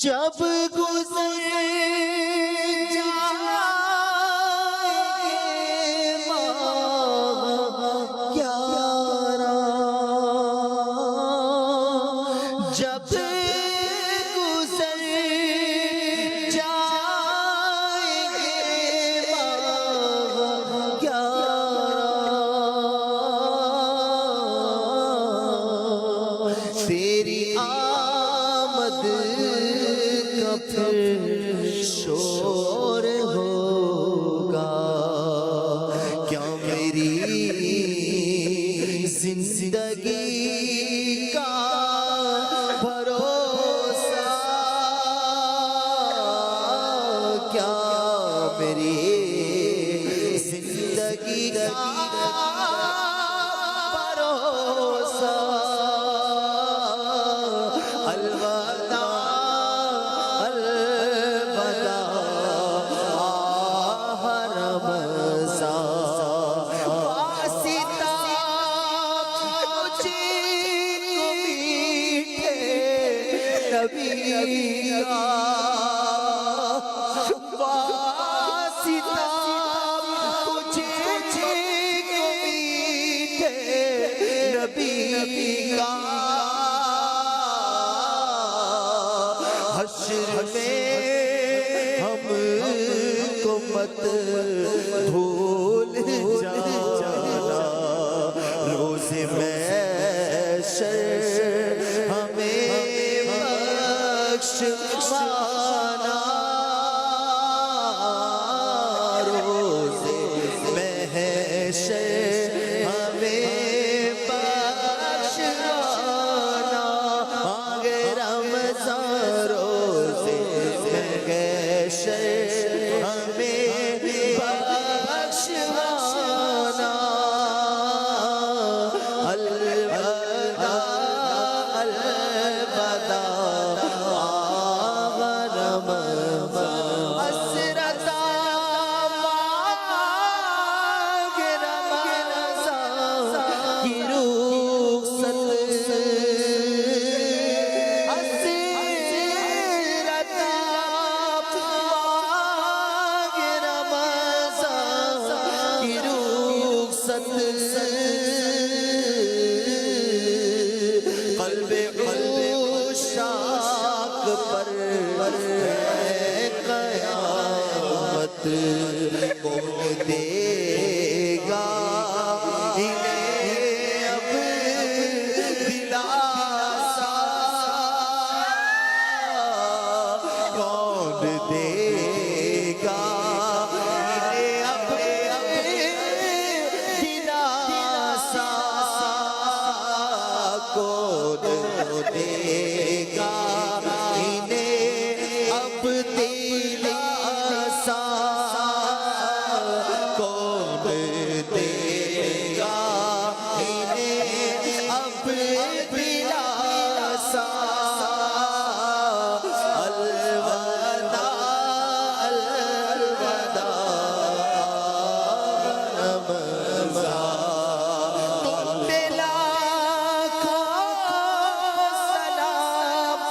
جب گزر جائے ماہ 11 جب گزر جائے ماہ 11 تیری آمد کا پھر شور ہوگا، کیا میری زندگی کا بھروسہ، کیا میری زندگی کا بھروسہ، الوداع الوداع رمضان، واسطہ مجھے کو میٹھے نبی کا، واسطہ مجھے کو میٹھے نبی کا، حشر میں ہم کو مت بھول جانا، روز محشر ہمیں بخشوانا، روز محشر ہمیں بخشوانا، مانگے رمضان روز محشر ہمیں بخشوانا، الوداع الوداع رمضان، حسرت مانگ رمضان کی رخصت، حسرت مانگ رمضان کی رخصت، قلب عشاق پر ہے قیامت، کون دے گا انہیں اب دلاسا، کون دے گا انہیں اب دلاسا، کون دے گا انہیں اب دلاسا، کون دے گا انہیں اب دلاسا، الوداع الوداع رمضان، تم پہ لاکھوں سلام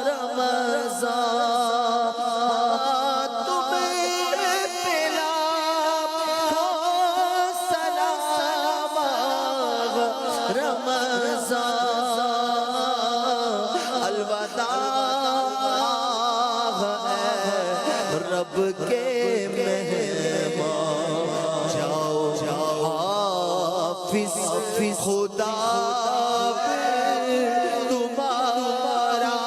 رمضان، تم پہ لاکھوں سلام رمضان، الوداع ہے رب کے مہمان، جاؤ حافظ خدا تمہارا،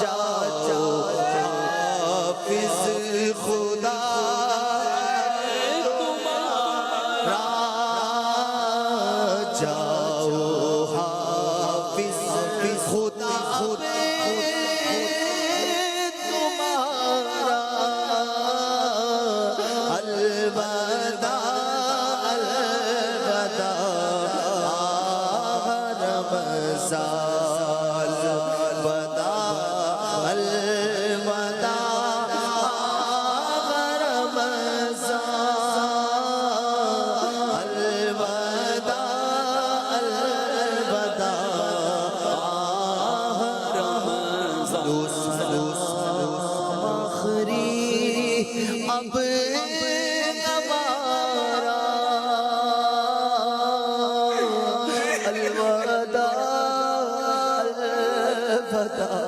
جاؤ حافظ خدا تمہارا، جاؤ حافظ خدا تمہارا، آخری اب ہمارا الوداع الوداع